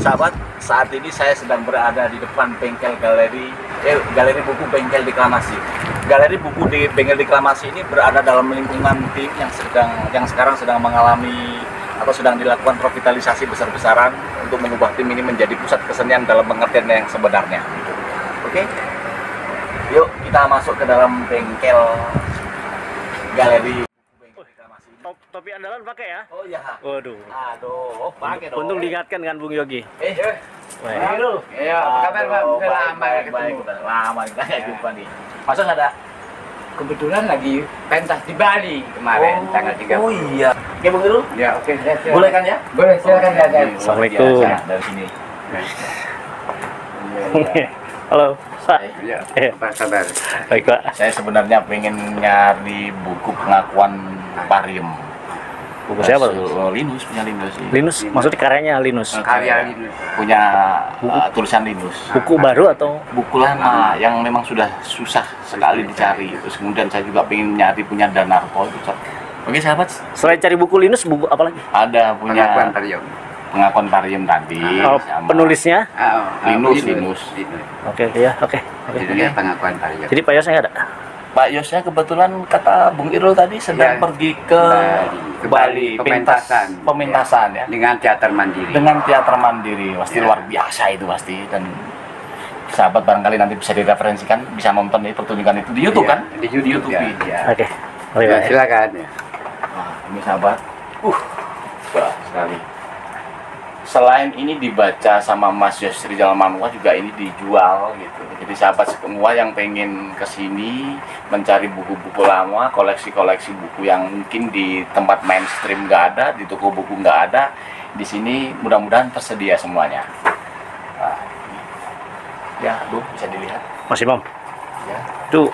Sahabat, saat ini saya sedang berada di depan galeri buku Bengkel Deklamasi. Galeri buku di Bengkel Deklamasi ini berada dalam lingkungan tim yang sekarang sedang mengalami atau sedang dilakukan revitalisasi besar-besaran untuk mengubah tim ini menjadi pusat kesenian dalam pengertian yang sebenarnya. Oke, yuk kita masuk ke dalam bengkel galeri. Topi andalan pakai ya? Oh iya. Waduh. Aduh, pakai dong. Untung diingatkan kan Bung Yogi. Halo. Iya, apa kabar Bang? Udah lama ya ketemu. Lama kita nggak jumpa nih. Masa nggak ada? Kebetulan lagi pentas di Bali kemarin tanggal 30. Oh iya. Oke Bung Irul? Ya, oke. Boleh kan ya? Boleh, silakan Dadan. Assalamualaikum. Dari sini. Halo, Pak. Iya. Apa kabar? Baik, Pak. Saya sebenarnya pengen nyari buku pengakuan Pariem. Buku siapa tuh? Linus, punya Linus. Linus, maksudnya karyanya Linus. Karya ini. Punya tulisan Linus. Buku baru atau? Buku lama yang memang sudah susah sekali dicari. Terus kemudian saya juga pengen nyari punya Danarko. Oke sahabat. Selain cari buku Linus, buku apa lagi? Ada punya Pengakuan Pariem. pengakuan Pariem tadi. Oh, sama penulisnya? Linus. Oke, ya, oke. Judulnya Pengakuan Pariem. Jadi Pak Yosnya ada? Pak Yosnya kebetulan kata Bung Irul tadi sedang Ya, pergi ke Bali, pementasan ya. Dengan teater mandiri. Dengan teater mandiri, pasti Ya. luar biasa itu pasti. Dan sahabat barangkali nanti bisa direferensikan, bisa nonton nih pertunjukan itu di YouTube Ya, kan? di YouTube, ya. Ya. Oke. Oke, Ya, Pak. silakan ya. Nah, ini sahabat, berat sekali. Selain ini dibaca sama Mas Yos Rizal Manua, juga ini dijual gitu. Jadi sahabat semua yang pengen kesini mencari buku-buku lama, koleksi-koleksi buku yang mungkin di tempat mainstream nggak ada, di toko buku nggak ada, di sini mudah-mudahan tersedia semuanya. Nah, ini. Ya, bisa dilihat. Mas Imam, Ya, itu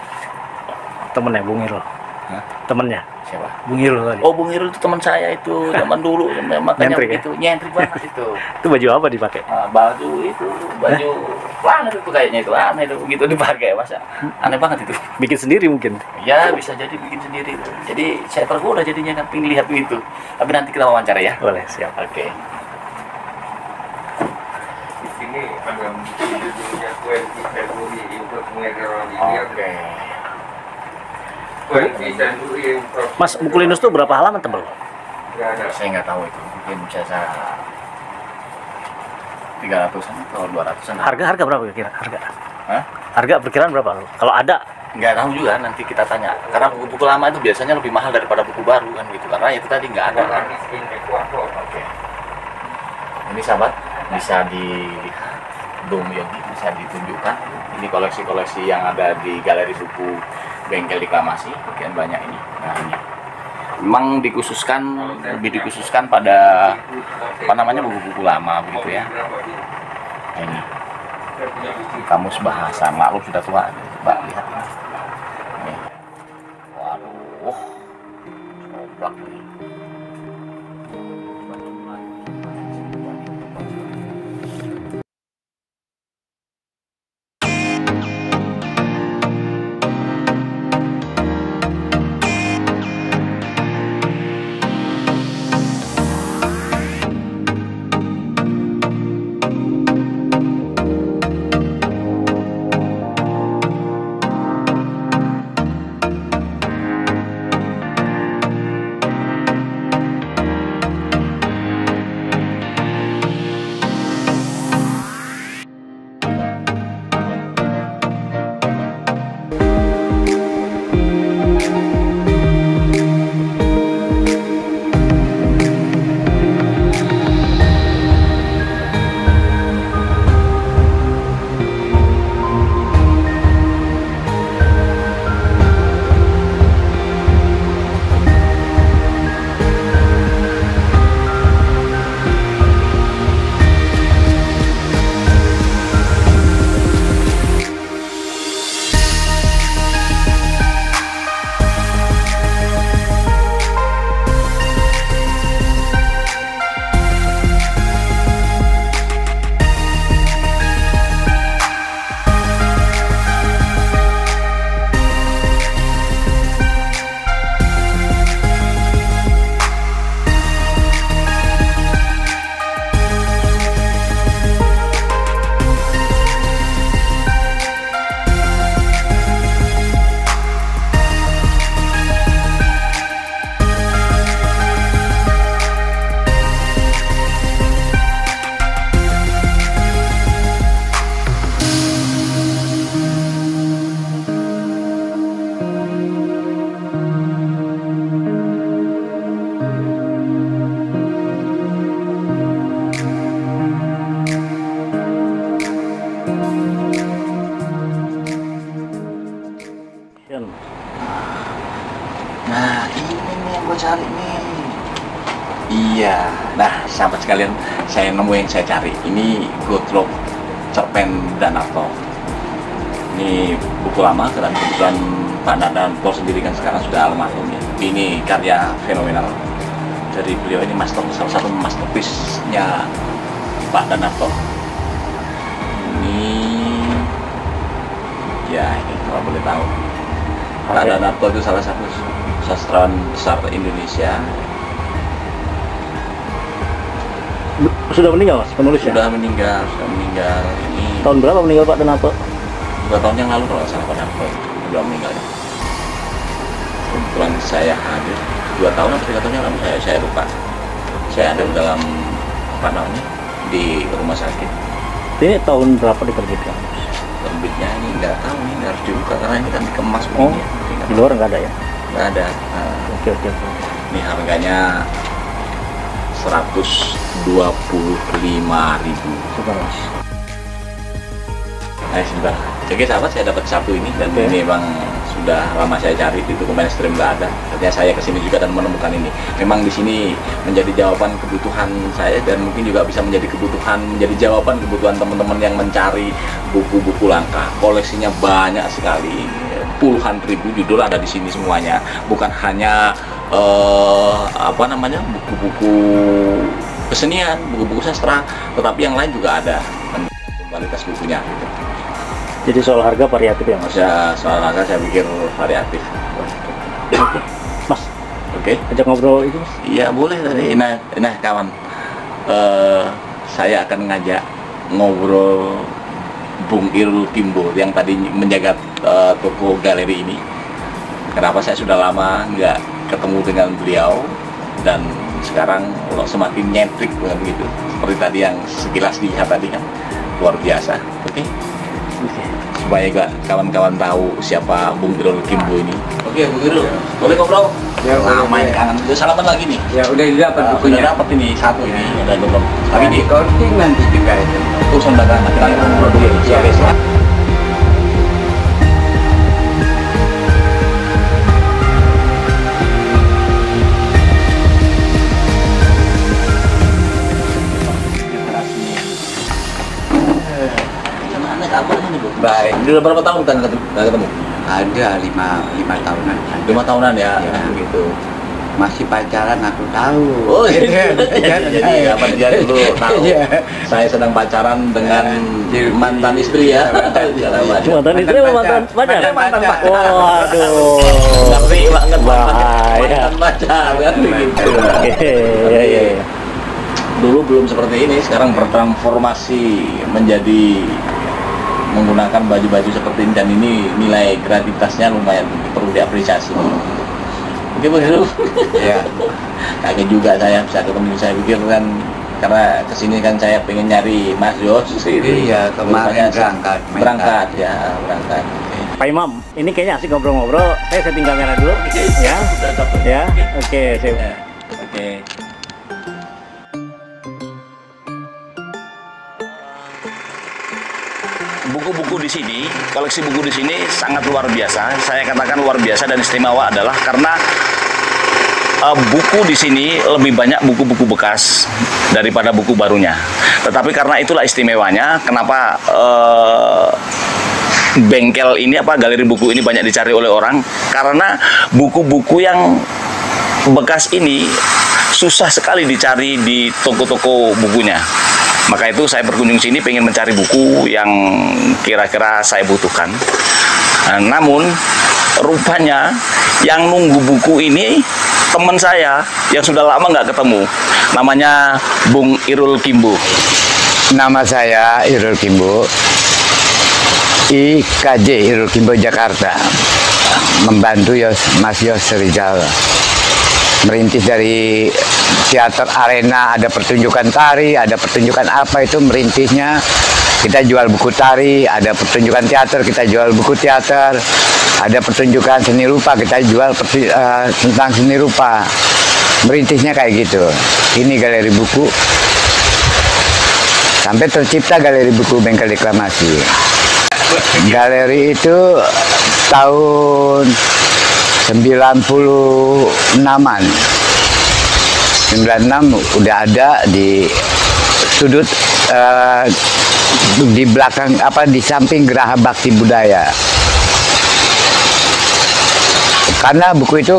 temennya Bung Irul. Hah? Temennya siapa? Bung Irul tadi. Oh, Bung Irul itu teman saya itu zaman dulu, makanya Nyentrik ya? begitu, nyentrik banget itu. Itu baju apa dipakai? Nah, baju banget itu kayaknya itu aneh itu begitu dipakai masa aneh banget itu. Bikin sendiri mungkin. Ya bisa jadi bikin sendiri. Jadi saya tergoda jadinya kan pengen lihat begitu. Tapi nanti kita wawancara ya. Boleh, siap. Oke. Ini ada judulnya Poetic Century untuk pengetahuan ini. Oke. Poetic Century untuk Mas, buku Linus tuh berapa halaman tebel? nggak ada. Saya nggak tahu itu. Mungkin bisa saya 300-an atau 200-an. Harga berapa kira-kira? Hah? Harga perkiraan berapa? Kalau ada, Nggak tahu juga, nanti kita tanya. Karena buku-buku lama itu biasanya lebih mahal daripada buku baru kan gitu. Karena itu tadi nggak ada kan. Orang in Ecuador. Oke. Ini sahabat bisa dilihat, Bung Yogi bisa ditunjukkan. Ini koleksi-koleksi yang ada di galeri buku Bengkel Deklamasi, sekian banyak ini. Nah ini, memang lebih dikhususkan pada apa namanya buku-buku lama begitu ya. Nah, ini kamus bahasa, maklum sudah tua. Coba lihat ini. Nih. Waduh, coplak nih. gua cari nih. Iya, nah sahabat sekalian, saya nemu yang saya cari. Ini Godrog Cerpen Danarto. Ini buku lama, dan kebetulan Pak Danarto sendiri kan sekarang sudah almarhum ya. Ini karya fenomenal dari beliau. Ini salah satu masterpiece-nya Pak Danarto. Ini ya, ini kalau boleh tahu, Pak Danarto itu salah satu sastrawan besar Indonesia. Sudah meninggal Mas, penulis ya? Sudah meninggal. Ini Tahun berapa meninggal Pak Danarto? 2 tahun yang lalu kalau salah Pak Danarto sudah meninggal. Kebetulan saya hadir 2 tahun atau 3 tahun yang lalu, saya lupa. Saya ada dalam apa namanya, di rumah sakit. Ini tahun berapa diterbitkan? Terbitnya ini nggak tahu, ini harus dibuka karena ini kan dikemas Oh, begini. di luar nggak ada ya? Nggak ada. Oke. Ini harganya 125.000. Super Mas. Nah, sebentar. Jadi sahabat, saya dapat satu ini dan Oke. ini memang sudah lama saya cari di toko mainstream, nggak ada. Ternyata saya kesini juga dan menemukan ini. Memang di sini menjadi jawaban kebutuhan saya dan mungkin juga bisa menjadi jawaban kebutuhan teman-teman yang mencari buku-buku langka. Koleksinya banyak sekali, puluhan ribu judul ada di sini semuanya. Bukan hanya buku-buku kesenian, buku-buku sastra, tetapi yang lain juga ada. Kualitas bukunya gitu. Jadi soal harga variatif ya Mas? Ya, soal harga saya pikir variatif. Mas, Oke. ajak ngobrol itu Mas. Iya boleh tadi. Nah kawan, saya akan ngajak ngobrol Bung Irul Kimbo yang tadi menjaga toko galeri ini. Kenapa saya sudah lama nggak ketemu dengan beliau dan sekarang semakin nyentrik begitu. Seperti tadi yang sekilas dilihat tadi kan, luar biasa. Oke. Supaya juga kawan-kawan tahu siapa Bung Irul Kimbo ini. Oke, Bung Irul, boleh ngobrol? Ya, lama boleh. ini kangen. Udah salaman lagi nih. Ya udah dapat bukunya. Udah dapat ini satu ini, udah belum. Tapi Tapi di di counting nanti juga itu. urusan dagang nanti kita ngobrol dulu. Iya. Oke, silakan. Gimana kabarnya nih, Bu? Baik. Udah berapa tahun kita nggak ketemu? Ada lima tahunan. 5 tahunan ya, Ya. gitu. Masih pacaran aku tahu. Oh iya, jadi apa dia dulu tahu Iya. saya sedang pacaran dengan Iya. mantan istri ya. Mantan istri apa mantan pacar? Mantan pacar. Waduh. Ngeri banget Bahaya. mantan pacar kan begitu. Iya. Dulu belum seperti ini, sekarang bertransformasi menjadi menggunakan baju-baju seperti ini dan ini nilai kreativitasnya lumayan perlu diapresiasi. Oke Bang Heru. Iya. Kaget juga saya bisa ketemu, saya pikir kan karena kesini kan saya pengen nyari Mas Yos. Iya, kemarin Rupanya berangkat. berangkat. Pak Imam, ini kayaknya asik ngobrol-ngobrol. Saya setting kamera dulu. Ya. Sudah dapat. Ya. Oke, sip. Ya, oke. Buku-buku di sini, koleksi buku di sini sangat luar biasa. Saya katakan luar biasa dan istimewa adalah karena buku di sini lebih banyak buku-buku bekas daripada buku barunya. Tetapi karena itulah istimewanya, kenapa bengkel ini galeri buku ini banyak dicari oleh orang, karena buku-buku yang bekas ini susah sekali dicari di toko-toko bukunya. Maka itu saya berkunjung sini pengen mencari buku yang kira-kira saya butuhkan. Namun rupanya yang nunggu buku ini teman saya yang sudah lama nggak ketemu. Namanya Bung Irul Kimbo. Nama saya Irul Kimbo, IKJ Irul Kimbo Jakarta, membantu Mas Yos Rizal, merintis dari teater arena, ada pertunjukan tari, ada pertunjukan apa itu merintisnya. Kita jual buku tari, ada pertunjukan teater, kita jual buku teater, ada pertunjukan seni rupa, kita jual tentang seni rupa. Merintisnya kayak gitu. Ini galeri buku. Sampai tercipta galeri buku Bengkel Deklamasi. Galeri itu tahun 96-an. 96 udah ada di sudut di belakang di samping Geraha Bakti Budaya. Karena buku itu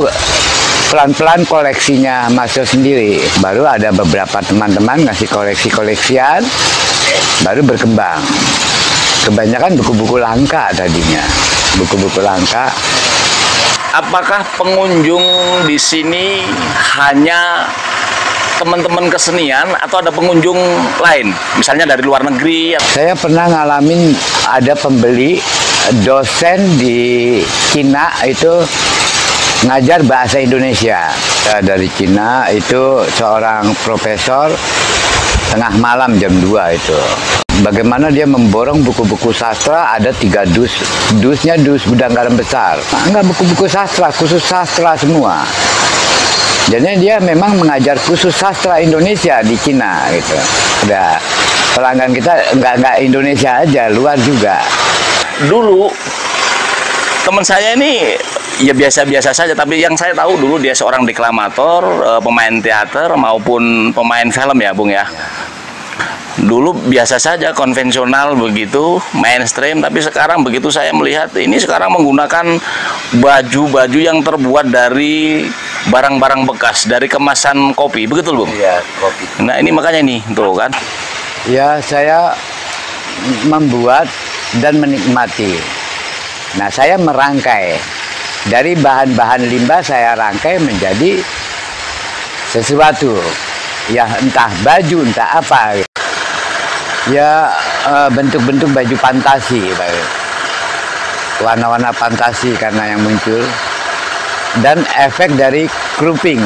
pelan-pelan koleksinya Mas Yos sendiri, baru ada beberapa teman-teman ngasih koleksi-koleksian, baru berkembang. Kebanyakan buku-buku langka tadinya, buku-buku langka. Apakah pengunjung di sini hanya teman-teman kesenian atau ada pengunjung lain, misalnya dari luar negeri? Saya pernah ngalamin ada pembeli dosen di Cina itu ngajar bahasa Indonesia. Dari Cina itu seorang profesor tengah malam jam 2 itu. Bagaimana dia memborong buku-buku sastra, ada 3 dus. Dusnya dus gudang garam besar. Enggak buku-buku sastra, khusus sastra semua. Jadi dia memang mengajar khusus sastra Indonesia di Cina gitu. Udah pelanggan kita enggak Indonesia aja, luar juga. Dulu teman saya ini ya biasa-biasa saja, tapi yang saya tahu dulu dia seorang deklamator, pemain teater maupun pemain film ya Bung ya. Dulu biasa saja, konvensional begitu, mainstream, tapi sekarang begitu saya melihat ini sekarang menggunakan baju-baju yang terbuat dari barang-barang bekas, dari kemasan kopi, begitu Bung? Iya, kopi. Nah ini makanya nih, tuh kan. Ya, saya membuat dan menikmati. Nah, saya merangkai. Dari bahan-bahan limbah saya rangkai menjadi sesuatu. Ya, entah baju, entah apa. Ya, bentuk-bentuk baju fantasi. Warna-warna fantasi karena yang muncul. Dan efek dari cropping.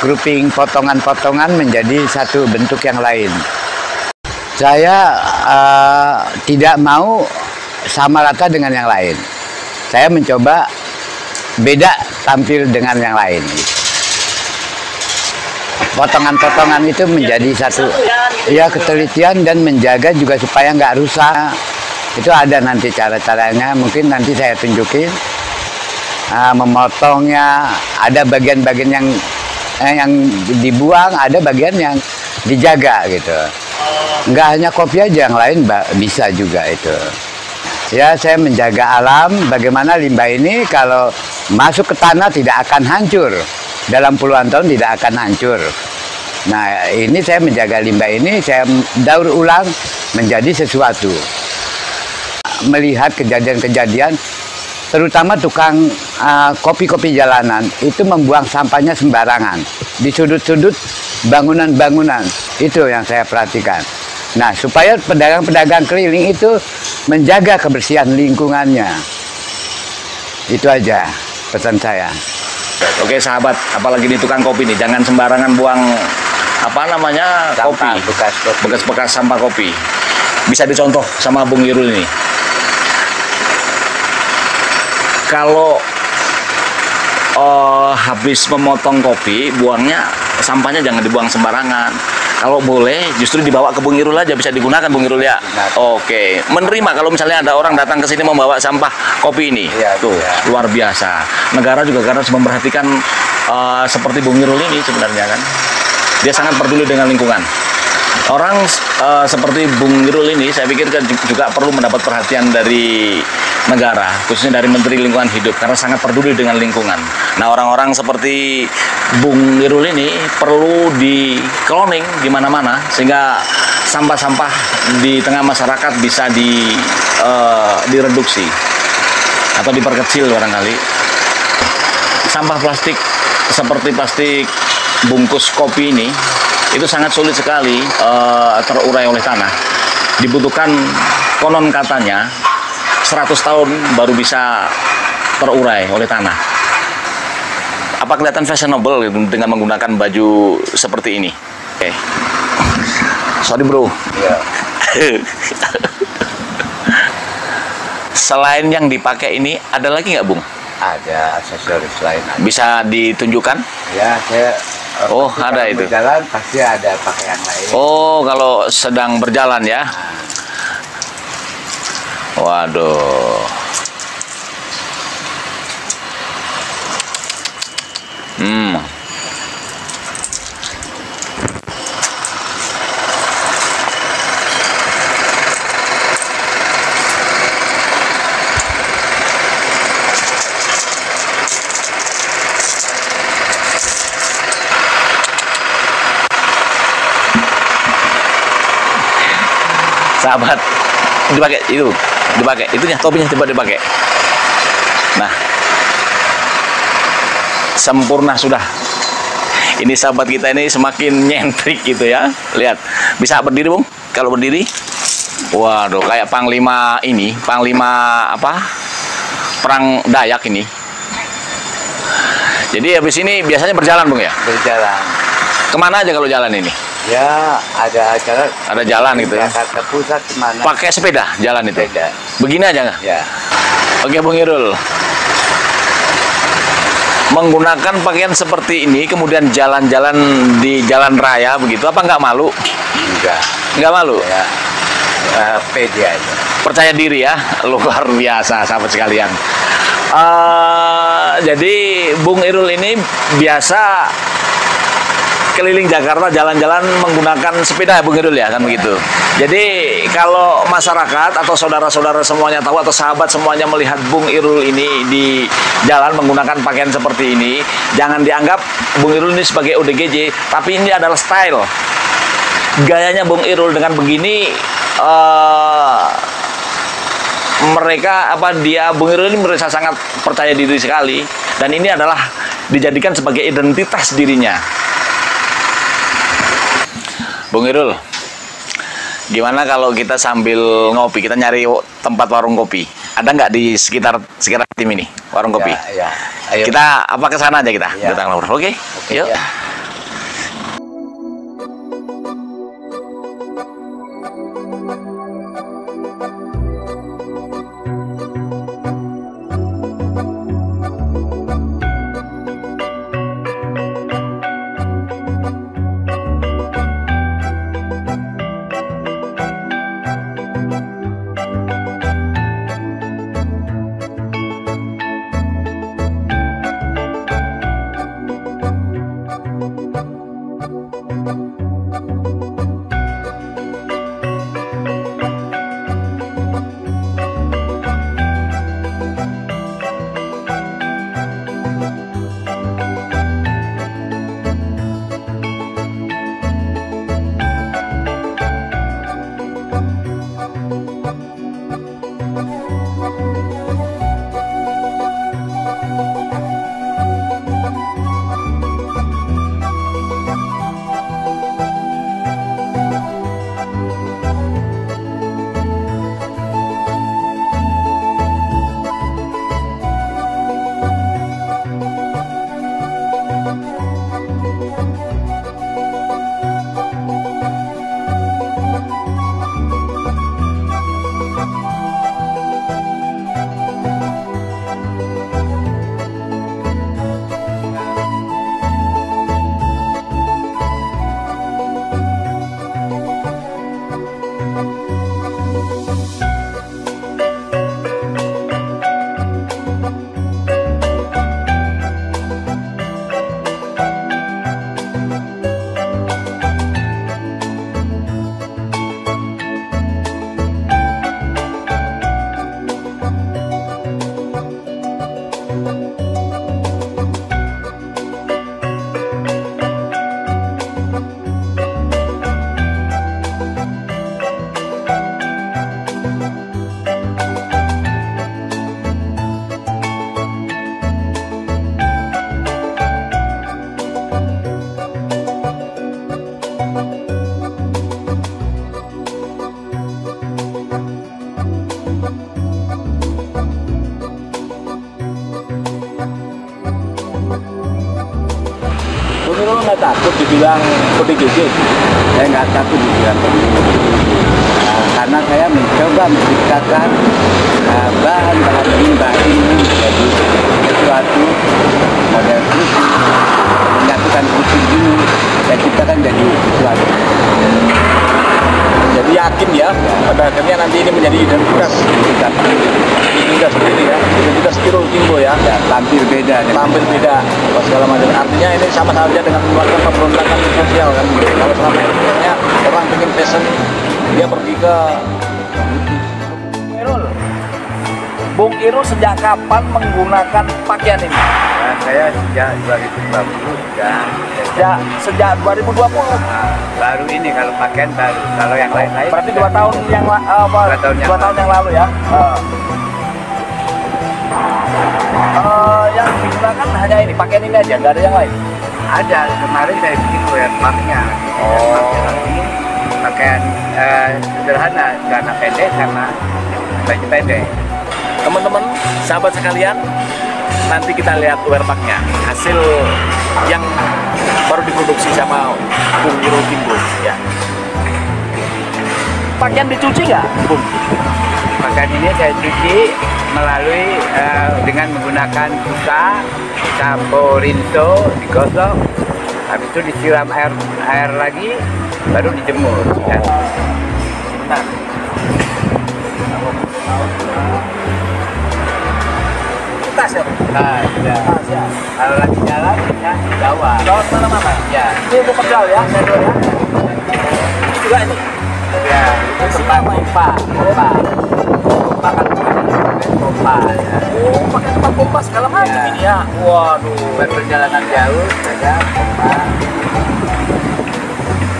Cropping potongan-potongan menjadi satu bentuk yang lain. Saya tidak mau sama rata dengan yang lain. Saya mencoba beda tampil dengan yang lain. Potongan-potongan itu menjadi satu, ya ketelitian dan menjaga juga supaya nggak rusak. Itu ada nanti cara-caranya, mungkin nanti saya tunjukin. Memotongnya, ada bagian-bagian yang dibuang, ada bagian yang dijaga gitu. Nggak hanya kopi aja, yang lain bisa juga itu. Ya, saya menjaga alam, bagaimana limbah ini kalau masuk ke tanah tidak akan hancur. Dalam puluhan tahun tidak akan hancur. Nah, ini saya menjaga limbah ini, saya daur ulang menjadi sesuatu. Melihat kejadian-kejadian, terutama tukang kopi-kopi jalanan, itu membuang sampahnya sembarangan. Di sudut-sudut bangunan-bangunan, itu yang saya perhatikan. Nah, supaya pedagang-pedagang keliling itu menjaga kebersihan lingkungannya. Itu aja pesan saya. Oke sahabat, apalagi di tukang kopi nih, jangan sembarangan buang Sampah, kopi, bekas-bekas. bekas-bekas sampah kopi. Bisa dicontoh sama Bung Irul ini. Kalau habis memotong kopi, buangnya sampahnya jangan dibuang sembarangan. Kalau boleh, justru dibawa ke Bung Irul aja, bisa digunakan Bung Irul ya. Oke, menerima kalau misalnya ada orang datang ke sini membawa sampah kopi ini, tuh luar biasa. Negara juga karena memperhatikan seperti Bung Irul ini sebenarnya kan, dia sangat peduli dengan lingkungan. Orang seperti Bung Irul ini, saya pikir juga perlu mendapat perhatian dari negara, khususnya dari Menteri Lingkungan Hidup, karena sangat peduli dengan lingkungan. Nah, orang-orang seperti Bung Irul ini perlu di cloning di mana-mana, sehingga sampah-sampah di tengah masyarakat bisa direduksi atau diperkecil barangkali. Sampah plastik seperti plastik bungkus kopi ini itu sangat sulit sekali terurai oleh tanah. Dibutuhkan konon katanya 100 tahun baru bisa terurai oleh tanah. Apa kelihatan fashionable dengan menggunakan baju seperti ini? Oke. Sorry bro. Ya. Selain yang dipakai ini, ada lagi nggak Bung? Ada aksesoris lain. Bisa ditunjukkan? Ya, saya Oh, pasti ada kalau itu. berjalan pasti ada pakaian lain. Oh, kalau sedang berjalan ya. Waduh. Sahabat, dipakai itunya, topinya coba dipakai. Nah, sempurna sudah. Ini sahabat kita ini semakin nyentrik gitu ya. Lihat, bisa berdiri Bung? Kalau berdiri, waduh, kayak panglima ini, panglima apa? Perang Dayak ini. Jadi habis ini biasanya berjalan Bung ya? Berjalan. Kemana aja kalau jalan ini? Ya, ada acara. Ada jalan gitu ya? Jakarta Pusat kemana? Pakai sepeda jalan itu? Sepeda. Begini aja nggak? Ya. Oke Bung Irul. Menggunakan pakaian seperti ini, kemudian jalan-jalan di jalan raya begitu, apa nggak malu? Nggak malu? Ya. Pede aja. Percaya diri ya, luar biasa sahabat sekalian. Jadi Bung Irul ini biasa keliling Jakarta jalan-jalan menggunakan sepeda ya Bung Irul ya, kan begitu. Jadi kalau masyarakat atau saudara-saudara semuanya tahu atau sahabat semuanya melihat Bung Irul ini di jalan menggunakan pakaian seperti ini, jangan dianggap Bung Irul ini sebagai ODGJ, tapi ini adalah style. Gayanya Bung Irul dengan begini, Bung Irul ini merasa sangat percaya diri sekali, dan ini adalah dijadikan sebagai identitas dirinya. Bung Irul, gimana kalau kita sambil ngopi, kita nyari tempat warung kopi? Ada nggak di sekitar tim ini warung kopi? Ya. Ayo. Kita apa ke sana aja kita? Ya. Oke, yuk. Ya. Lo nggak takut dibilang ODGJ? Saya nggak takut dibilang ODGJ. Karena saya mencoba menciptakan bahan ini jadi sesuatu model kursi, menyatukan kursi ini saya ciptakan jadi sesuatu. Jadi yakin ya, pada akhirnya nanti ini menjadi identitas sendiri ya, identitas Irul Kimbo ya. Ya, tampil beda. Tampil beda, segala macam. Artinya ini sama saja dengan melakukan pemberontakan sosial kan. Kalau selama ini misalnya orang pengen fashion, dia pergi ke Irul. Bung Irul sejak kapan menggunakan pakaian ini? Nah, saya sejak 2020 sudah. Sejak 2020. Nah, baru ini kalau pakaian baru. Kalau yang lain-lain. Berarti 2 tahun yang 2 tahun yang lalu ya. Yang digunakan hanya ini, pakaian ini aja, nggak ada yang lain. Ada, kemarin saya bikin wearpacknya. Pakaian sederhana, celana pendek sama baju pendek. Teman-teman, sahabat sekalian, nanti kita lihat wearpacknya, hasil yang baru diproduksi sama Bung Irul Kimbo ya. Pakaian dicuci nggak, Bung? Pakaian ini saya cuci melalui dengan menggunakan busa, sampo, rinso, digosok, habis itu disiram air lagi, baru dijemur. Ya. Nah, tas ya, Bung? Nah, ya. Tas ya. Kalau lagi jalan, ya bawa. Bawa kemana-mana? Ya, Ini untuk pedal ya, sendal ya. Ini juga ini. ya, itu pompa, pompa kan pompa. Ya. Oh, pakai tempat pompa segala macam Ya. ini ya. Waduh. Buat perjalanan jauh, ada pompa.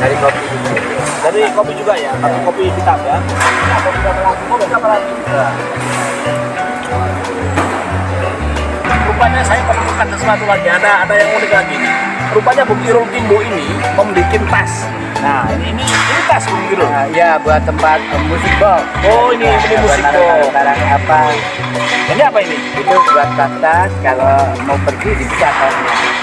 Dari kopi juga. Dari kopi juga ya, tapi kopi hitam ya. Nah, kopi berapa lagi? Rupanya saya menemukan sesuatu lagi, ada yang unik lagi nih. Rupanya Bung Irul Kimbo ini membuat tas. Nah, ini tas Bung Irul. Nah, ya buat tempat musik box. Oh, ini musik box. Barang apa? Ini apa ini? Itu buat tas kalau mau pergi bisa kan.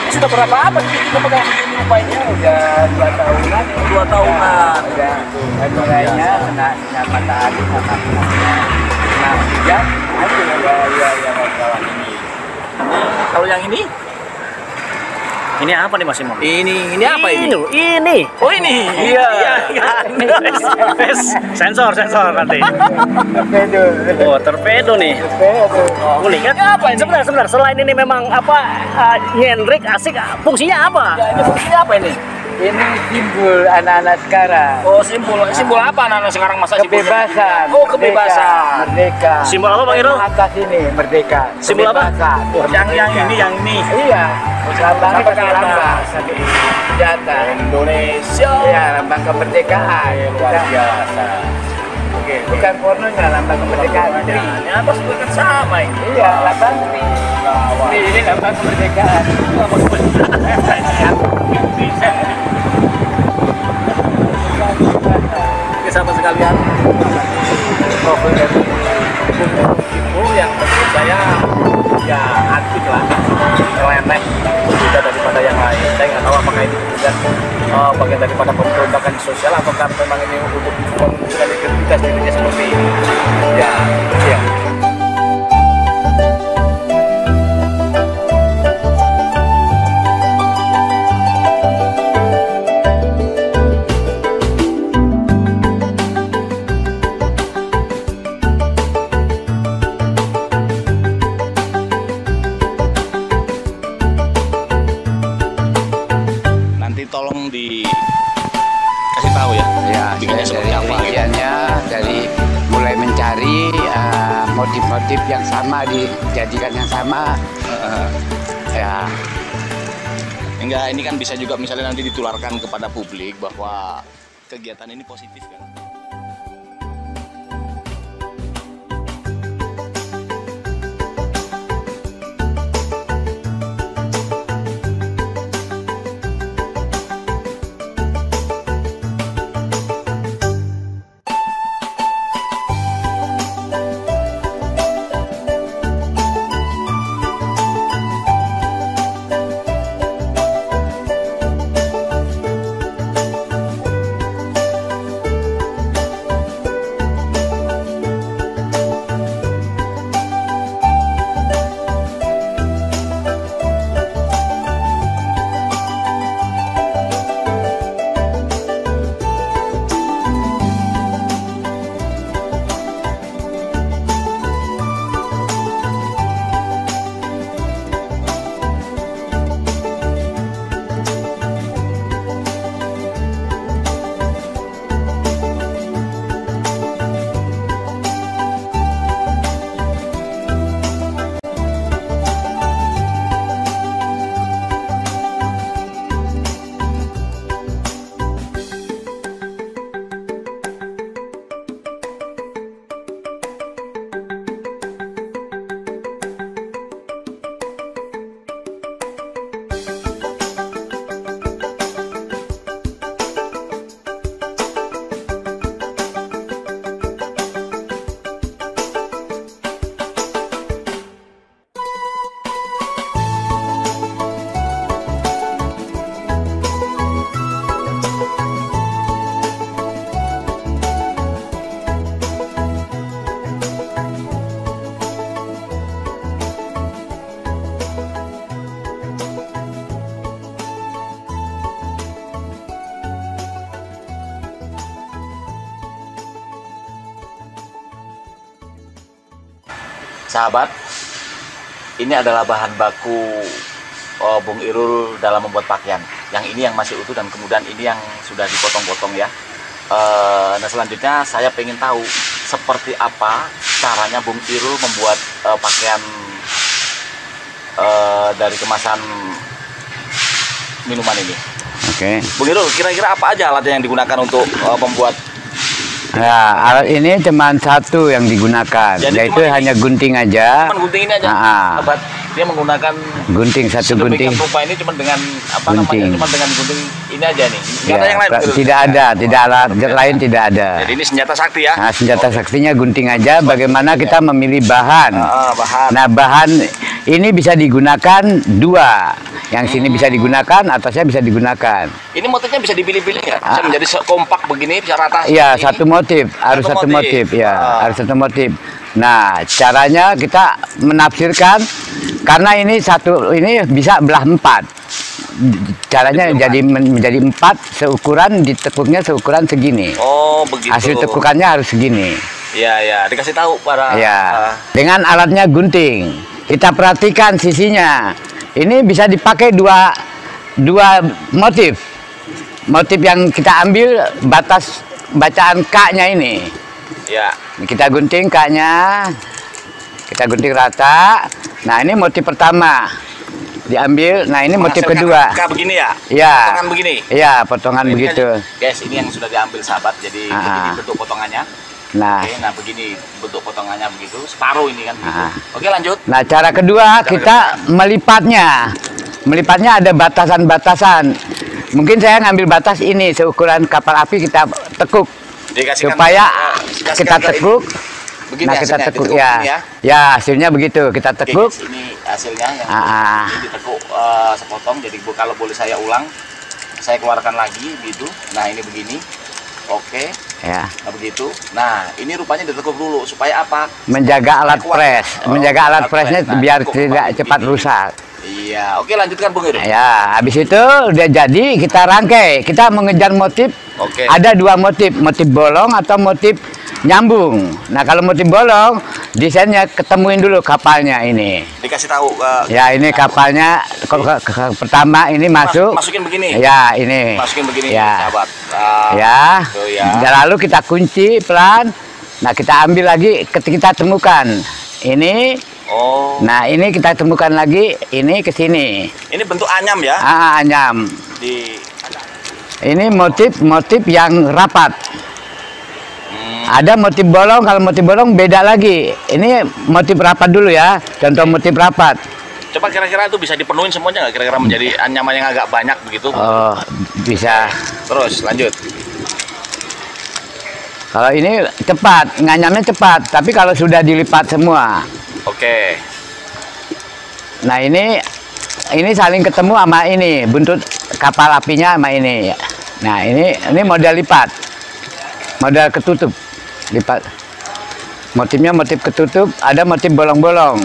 Ini sudah berapa abad kita pegang begini rupanya? Udah 2 tahunan. 2 tahunan. Udah. Mulainya kena sinar matahari sama kena hujan. Aduh, ya kawan ini. Kalau yang ini? Ini apa nih Mas Imam? Ini apa ini? Ini. Oh ini. Iya. Sensor nanti. Torpedo. Oh, torpedo nih. Oh, unik kan? Apa ini? Sebentar. Selain ini memang apa nyentrik asik, fungsinya apa? Ya, ini fungsinya apa ini? Ini simbol anak-anak sekarang. Oh, simbol apa anak-anak sekarang masa Kebebasan. Oh, kebebasan. Merdeka. Simbol apa, Bang Irul? Atas ini merdeka. Simbol apa? Kebebasan. Yang ini. Iya. Lambangnya Sampai ke pakai lambang. atas. Senjata. Indonesia. Iya, lambang kemerdekaan. Luar biasa. Oke, bukan pornonya, lambang kemerdekaan. Ini atas bukan sama ini. Iya, lambang ini lambang kemerdekaan. Oke, sahabat sekalian, profil dari Kimbo yang menurut saya ya antik lah, remeh, berbeda daripada yang lain. Saya nggak tahu apakah ini kemudian bagian daripada pemberontakan sosial atau karena memang ini untuk menunjukkan identitas dirinya seperti ini. Ya. Nanti tolong dikasih tahu ya. Ya, Bikinnya seperti apa gitu. bagiannya dari mulai mencari motif-motif yang sama dijadikan yang sama. Ya, Enggak, ini kan bisa juga misalnya nanti ditularkan kepada publik bahwa kegiatan ini positif kan. sahabat, ini adalah bahan baku Bung Irul dalam membuat pakaian. Yang ini yang masih utuh dan kemudian ini yang sudah dipotong-potong ya. Nah selanjutnya saya pengen tahu seperti apa caranya Bung Irul membuat pakaian dari kemasan minuman ini. Oke. Bung Irul, kira-kira apa aja alatnya yang digunakan untuk membuat? Ya, alat ini cuma satu yang digunakan, Jadi yaitu cuma hanya gunting aja. Cuman gunting ini aja. Sahabat, dia menggunakan Gunting satu gunting. sedemikian rupa ini cuma dengan apa Gunting. namanya? Cuma dengan gunting ini aja nih. Nggak Ya, ada yang lain. Bung Irul? tidak ada, tidak alat lain tidak ada. Jadi ini senjata sakti ya. Nah, senjata saktinya gunting aja. Bagaimana kita memilih bahan? Bahan. Nah, bahan ini bisa digunakan dua. Yang sini bisa digunakan, atasnya bisa digunakan. Ini motifnya bisa dipilih-pilih nggak? Bisa menjadi kompak begini, bisa rata. Iya, seperti satu ini. motif, harus Satu satu motif, motif. ya, harus satu motif. Nah, caranya kita menafsirkan karena ini satu ini bisa belah empat. Caranya jadi menjadi empat, seukuran ditekuknya seukuran segini. Oh, begitu. Hasil tekukannya harus segini. Iya, ya. Dikasih tahu para. Ya, dengan alatnya gunting. Kita perhatikan sisinya. Ini bisa dipakai dua motif. Motif yang kita ambil batas bacaan K-nya ini. Ya. Kita gunting K-nya. Kita gunting rata. Nah, ini motif pertama. Diambil. Nah, ini motif kedua. K begini ya? Ya. Potongan begini. Iya, potongan Ini begitu. kan, guys, ini yang sudah diambil sahabat. Jadi begini bentuk potongannya. Nah, Oke, nah begini bentuk potongannya begitu. Separuh ini kan begitu. Oke, lanjut. nah cara kedua kita melipatnya. Melipatnya ada batasan-batasan. Mungkin saya ngambil batas ini seukuran kapal api kita tekuk Dikasihkan supaya kasihkan kita ke- tekuk. begini Nah, kita hasilnya, tekuk ditekuk ya. begini ya. Ya, hasilnya begitu. Kita Oke, tekuk. guys, ini hasilnya yang ini ditekuk sepotong. Jadi kalau boleh saya ulang, saya keluarkan lagi gitu. Nah, ini begini. Oke. Ya, Nah, begitu. Nah, ini rupanya ditekuk dulu supaya apa? menjaga alat Kuat. press, Oh, menjaga alat alat pressnya press. Nah, biar tekuk tidak kembali cepat begini. rusak. Iya. Oke, lanjutkan Bung Irul. Ya, habis itu udah jadi kita rangkai. Kita mengejar motif. Oke. Ada dua motif, motif bolong atau motif nyambung. Nah, kalau motif bolong, desainnya ketemuin dulu kapalnya ini. Dikasih tahu Ya, ini kapalnya pertama ini masuk. masukin begini. Ya, ini. Masukin begini, Ya. sahabat. Ya. Tuh, ya. Dan lalu kita kunci pelan. Nah, kita ambil lagi kita temukan. Ini. Oh. Nah, ini kita temukan lagi ini ke sini. Ini bentuk anyam ya? Anyam. Di Ini motif yang rapat. Ada motif bolong, kalau motif bolong beda lagi. Ini motif rapat dulu ya. Contoh motif rapat. Coba kira-kira itu bisa dipenuhin semuanya nggak? Kira-kira menjadi anyaman yang agak banyak begitu? Oh, bisa. Terus lanjut. Kalau ini cepat, nganyamnya cepat. Tapi kalau sudah dilipat semua. Oke. Nah, ini saling ketemu sama ini, buntut kapal apinya sama ini. Nah, ini model lipat. Model ketutup. Lipat. Motifnya motif ketutup, ada motif bolong-bolong.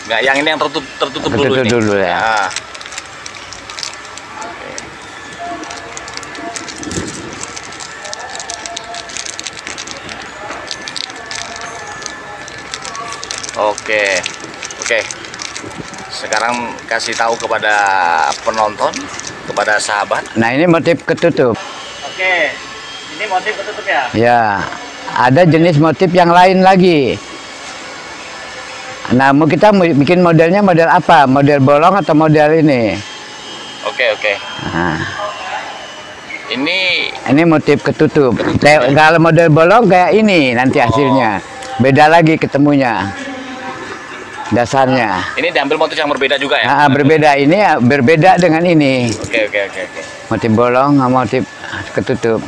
Nggak, yang ini yang tertutup dulu Tertutup ini. dulu ya. Nah. Oke. Oke. Sekarang kasih tahu kepada penonton, kepada sahabat. Nah, ini motif ketutup. Oke, ini motif ketutup ya? Ya, ada jenis motif yang lain lagi. Nah, kita mau bikin modelnya model apa? Model bolong atau model ini? Oke, oke. Nah, Ini motif ketutup. Kalau model bolong kayak ini nanti hasilnya. Beda lagi ketemunya. Dasarnya. ini diambil motif yang berbeda juga ya? Nah, berbeda ini ya, berbeda dengan ini. Oke, oke, oke, oke. Motif bolong sama motif ketutup.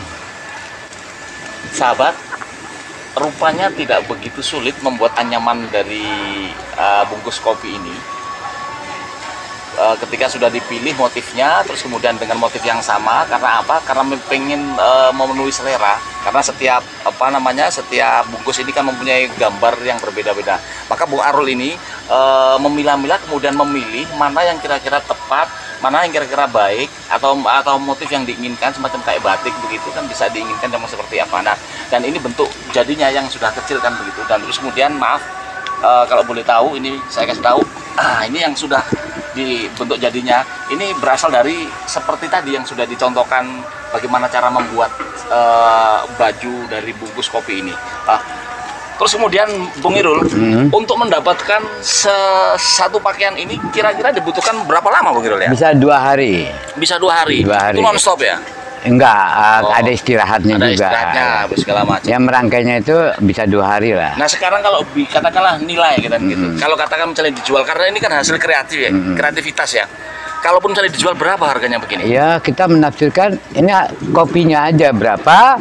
Sahabat, rupanya tidak begitu sulit membuat anyaman dari bungkus kopi ini. Ketika sudah dipilih motifnya, terus kemudian dengan motif yang sama, karena apa? Karena pengen memenuhi selera. Karena setiap setiap bungkus ini kan mempunyai gambar yang berbeda-beda. Maka Bung Arul ini memilah-milah, kemudian memilih mana yang kira-kira tepat, mana yang kira-kira baik, atau motif yang diinginkan, semacam kayak batik begitu kan bisa diinginkan yang seperti apa. Nah, dan ini bentuk jadinya yang sudah kecil kan begitu. Dan terus kemudian maaf, kalau boleh tahu, ini saya kasih tahu. Ini yang sudah dibentuk jadinya. Ini berasal dari seperti tadi yang sudah dicontohkan bagaimana cara membuat baju dari bungkus kopi ini. Terus kemudian Bung Irul, untuk mendapatkan satu pakaian ini kira-kira dibutuhkan berapa lama Bung Irul ya? Bisa 2 hari. Bisa 2 hari. 2 hari. Itu non-stop ya? Enggak, ada istirahatnya Ada juga. istirahatnya, segala macam. Yang merangkainya itu bisa 2 hari lah. Nah sekarang kalau katakanlah nilai gitu, kalau katakan misalnya dijual, karena ini kan hasil kreatif ya, kreativitas ya. Kalaupun misalnya dijual berapa harganya begini? Ya, kita menafsirkan ini kopinya aja berapa.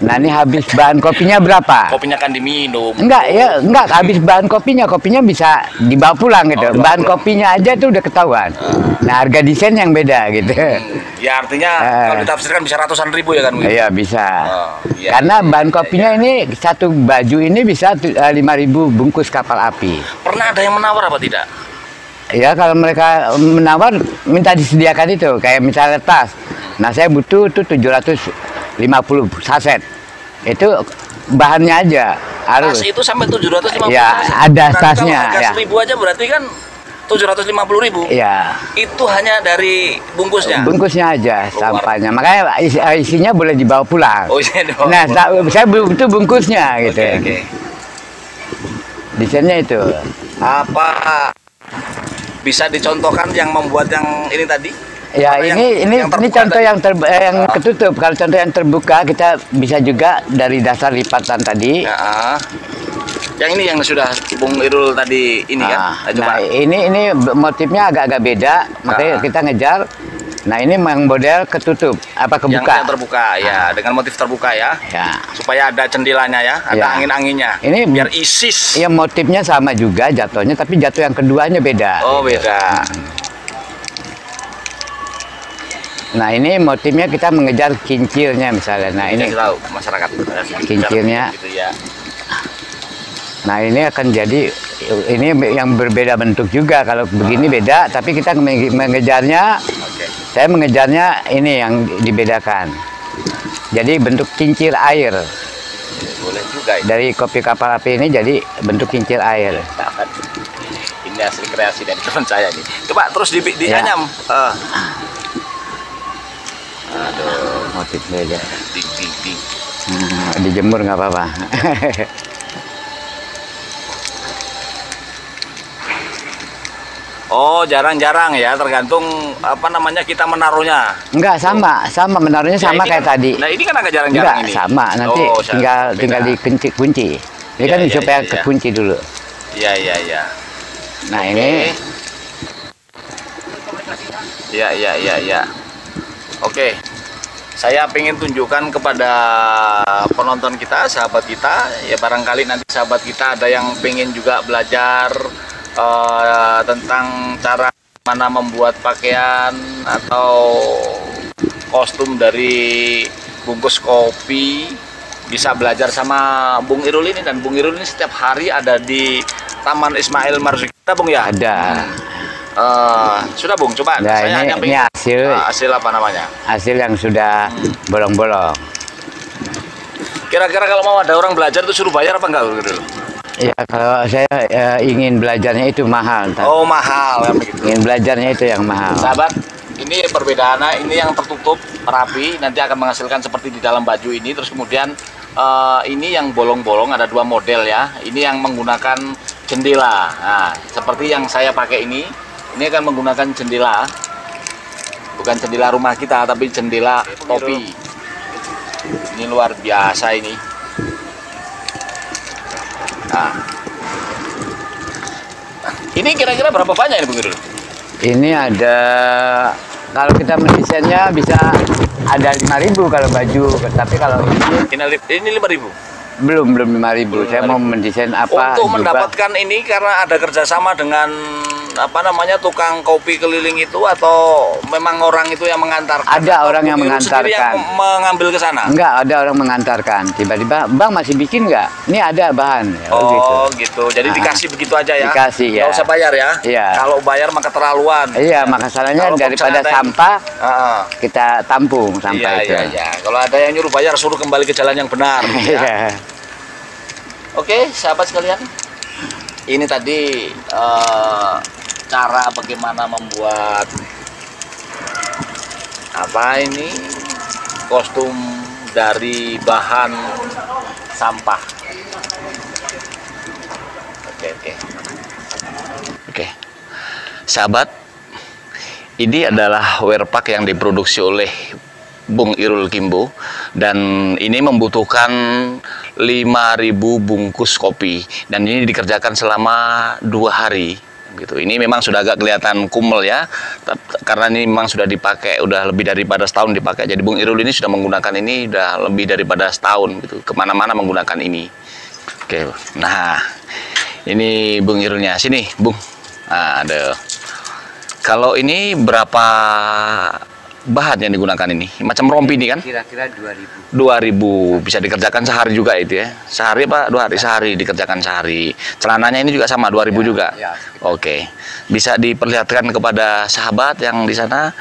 Nah, ini habis bahan kopinya berapa? Kopinya kan diminum. Enggak habis bahan kopinya. Kopinya bisa dibawa pulang gitu. Bahan kopinya aja tuh udah ketahuan. Nah, harga desain yang beda gitu. Ya artinya kalau ditafsirkan bisa ratusan ribu ya kan? Iya, bisa. Iya, Karena bahan kopinya ini satu baju ini bisa 5.000 bungkus kapal api. Pernah ada yang menawar apa tidak? Ya, kalau mereka menawar minta disediakan itu, kayak misalnya tas. Nah, saya butuh tuh 750 saset. Itu bahannya aja harus. Tas itu sampai 750. Ya, ada tasnya. Kalau Ya. harga 1.000 aja berarti kan 750.000. Ya. Itu hanya dari bungkusnya. Bungkusnya aja sampahnya. Makanya isinya boleh dibawa pulang. Oh iya dong. Nah, saya butuh bungkusnya gitu. Oke. Desainnya itu. Apa bisa dicontohkan yang membuat yang ini tadi? Ya, Apa ini yang terbuka contoh tadi? yang ketutup. Kalau contoh yang terbuka kita bisa juga dari dasar lipatan tadi. Ya, yang ini yang sudah Bung Irul tadi ini kan? Nah, ini motifnya agak-agak beda, makanya kita ngejar. Nah, ini yang model ketutup, apa kebuka? Yang terbuka ya, dengan motif terbuka ya. Ya. Supaya ada cendelanya ya, ada Ya. angin-anginnya. Ini biar isis. Ya, motifnya sama juga jatuhnya, tapi jatuh yang keduanya beda. Oh, beda. Nah, ini motifnya kita mengejar kincirnya misalnya. Nah, ini tahu masyarakat kincirnya. gitu ya. Nah, ini akan jadi ini yang berbeda bentuk juga. Kalau begini beda, tapi kita mengejarnya. Saya mengejarnya ini yang dibedakan. Jadi bentuk kincir air. Boleh juga. Dari kopi kapal api ini jadi bentuk kincir air. Ini hasil kreasi dari teman saya nih. Coba terus dianyam. Aduh, motifnya aja. ding. Dijemur nggak apa-apa. Oh, jarang-jarang ya, tergantung apa namanya kita menaruhnya. Enggak, sama menaruhnya sama kayak tadi. Nah, ini kan agak jarang-jarang Enggak, ini. sama. Nanti tinggal dikunci. Ini kan supaya kekunci dulu. Iya. Nah, ini Iya. Oke. Saya pengen tunjukkan kepada penonton kita, sahabat kita, ya barangkali nanti sahabat kita ada yang pengen juga belajar tentang cara mana membuat pakaian atau kostum dari bungkus kopi, bisa belajar sama Bung Irul ini. Dan Bung Irul ini setiap hari ada di Taman Ismail Marzuki, Bung ya? ada. Sudah Bung, coba Nah, saya hanya ini pengen hasil apa namanya? hasil yang sudah bolong-bolong. Kira-kira kalau mau ada orang belajar itu suruh bayar apa enggak Bung Irul? Ya, kalau saya ingin belajarnya itu mahal. Oh, mahal ya begitu. Ingin belajarnya itu yang mahal. Sahabat, ini perbedaannya, ini yang tertutup rapi nanti akan menghasilkan seperti di dalam baju ini. Terus kemudian ini yang bolong-bolong, ada 2 model ya. Ini yang menggunakan jendela. Nah, seperti yang saya pakai ini akan menggunakan jendela, bukan jendela rumah kita tapi jendela topi. Ini luar biasa ini. Nah, ini kira-kira berapa banyak ini Bung Irul? Ini ada, kalau kita mendesainnya bisa ada 5.000 kalau baju, tapi kalau Ini 5.000. belum 5.000. Saya mau mendesain apa? Untuk jubah. mendapatkan ini karena ada kerjasama dengan apa namanya tukang kopi keliling itu, atau memang orang itu yang mengantarkan? Ada orang yang Bung Irul sendiri mengantarkan. yang mengambil ke sana? Enggak, ada orang mengantarkan. Tiba-tiba, Bang masih bikin nggak? Ini ada bahan. Ya, Oh gitu. Jadi Ah, dikasih begitu aja ya? dikasih, ya. Nggak usah bayar ya? Iya. Kalau bayar maka terlaluan. Iya, maka salahnya Kalau daripada misalnya ada yang- sampah Heeh. kita tampung sampah itu. Iya. Kalau ada yang nyuruh bayar, suruh kembali ke jalan yang benar. Ya. Iya. Oke, sahabat sekalian. Ini tadi cara bagaimana membuat apa ini kostum dari bahan sampah. Oke. Sahabat, ini adalah wear pack yang diproduksi oleh Bung Irul Kimbo, dan ini membutuhkan 5.000 bungkus kopi, dan ini dikerjakan selama 2 hari gitu. Ini memang sudah agak kelihatan kumel ya, karena ini memang sudah dipakai, udah lebih daripada setahun dipakai. Jadi Bung Irul ini sudah menggunakan ini udah lebih daripada setahun gitu, kemana-mana menggunakan ini. Oke, nah ini Bung Irulnya, sini Bung. Nah, ada. Kalau ini berapa bahan yang digunakan ini? Macam rompi ini kan? Kira-kira 2.000. 2.000 bisa dikerjakan sehari juga itu ya? Sehari apa 2 hari? Sehari dikerjakan sehari. Celananya ini juga sama 2.000 juga? Ya. Oke. Bisa diperlihatkan kepada sahabat yang di sana.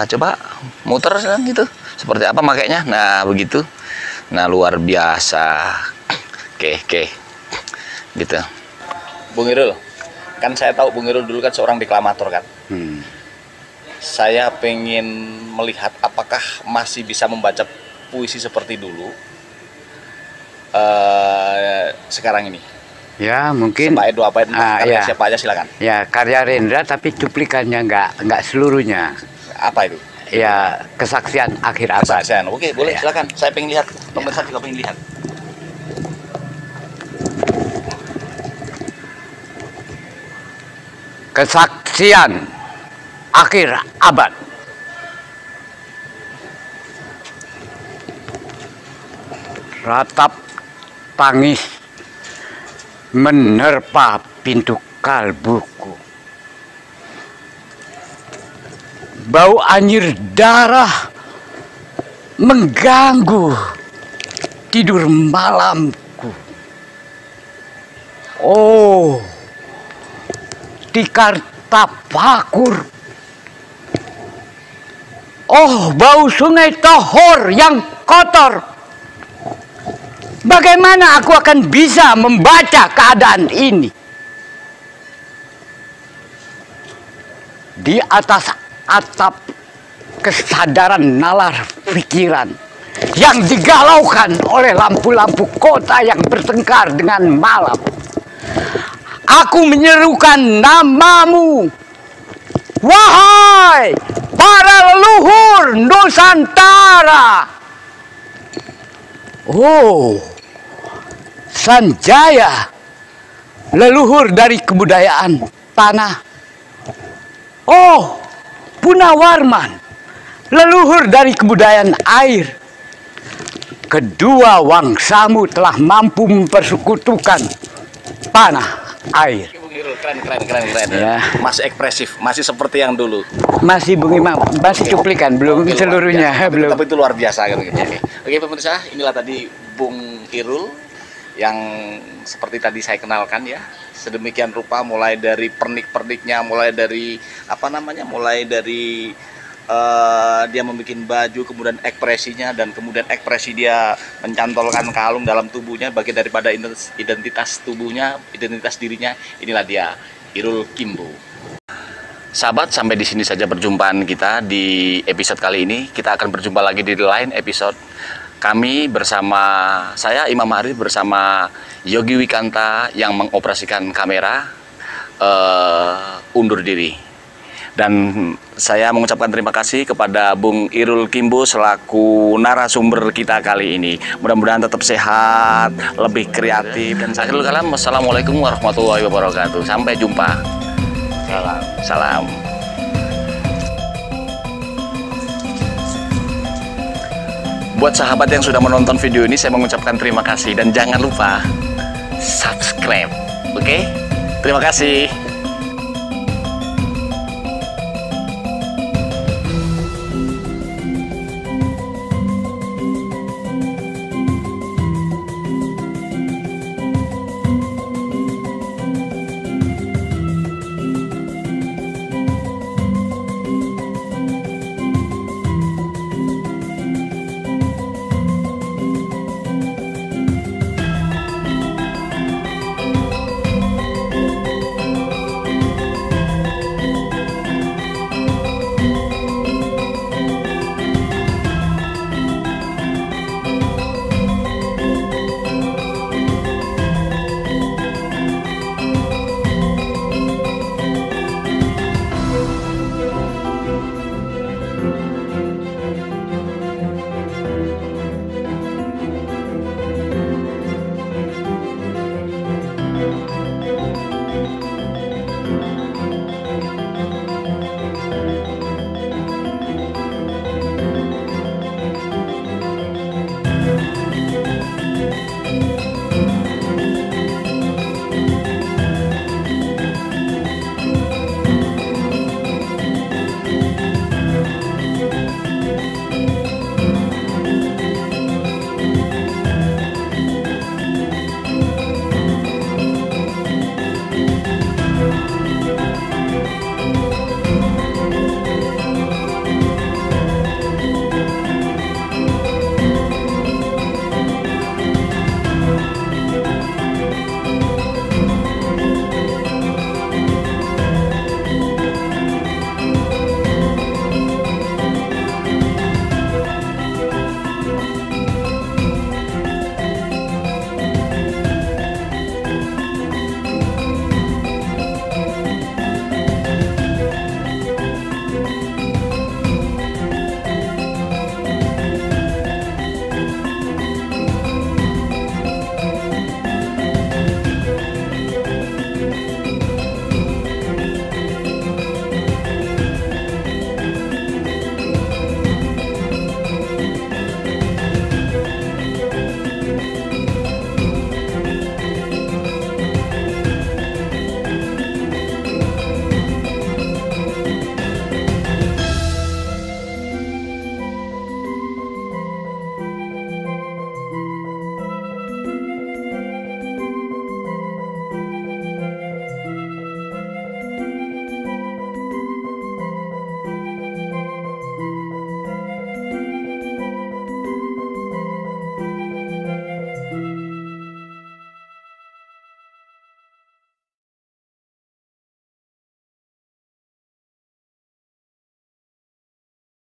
Coba muter gitu. Seperti apa makainya? Nah begitu. Nah luar biasa. Oke. Gitu. Bung Irul, kan saya tahu Bung Irul dulu kan seorang deklamator kan? Saya pengen melihat apakah masih bisa membaca puisi seperti dulu sekarang ini. Ya mungkin. Sebaik dua bait Ya. siapa aja silakan. Ya karya Rendra tapi cuplikannya nggak seluruhnya. Apa itu? Ya kesaksian akhir abad. Kesaksian. Oke, boleh Ya. silakan. Saya pengen lihat. Pemirsa juga pengen lihat. Kesaksian akhir abad. Ratap tangis menerpa pintu kalbuku. Bau anyir darah mengganggu tidur malamku. Oh, tikar tapakur. Oh, bau sungai Tohor yang kotor. Bagaimana aku akan bisa membaca keadaan ini? Di atas atap kesadaran nalar pikiran yang digalaukan oleh lampu-lampu kota yang bertengkar dengan malam. Aku menyerukan namamu. Wahai para leluhur Nusantara. Oh, Sanjaya, leluhur dari kebudayaan tanah. Oh, Punawarman, leluhur dari kebudayaan air. Kedua wangsamu telah mampu mempersekutukan tanah air. Bung Irul, keren. Ya. Masih ekspresif, masih seperti yang dulu. Masih Bung Imam, masih cuplikan, belum Oke, seluruhnya, luar biasa. belum. Tapi itu luar biasa kan gitu. Oke pemirsa, inilah tadi Bung Irul yang seperti tadi saya kenalkan ya. Sedemikian rupa mulai dari pernik-perniknya, mulai dari dia membuat baju, kemudian ekspresinya, dan kemudian ekspresi dia mencantolkan kalung dalam tubuhnya, bagian daripada identitas tubuhnya, identitas dirinya. Inilah dia, Irul Kimbo. Sahabat, sampai di sini saja perjumpaan kita di episode kali ini. Kita akan berjumpa lagi di lain episode. Kami bersama saya Imam Arif bersama Yogi Wikanta yang mengoperasikan kamera undur diri. Dan saya mengucapkan terima kasih kepada Bung Irul Kimbo selaku narasumber kita kali ini. Mudah-mudahan tetap sehat, lebih kreatif. Dan saya Akhirul Kalam, wassalamualaikum warahmatullahi wabarakatuh. Sampai jumpa. Salam. Buat sahabat yang sudah menonton video ini, saya mengucapkan terima kasih. Dan jangan lupa subscribe. Oke? Terima kasih.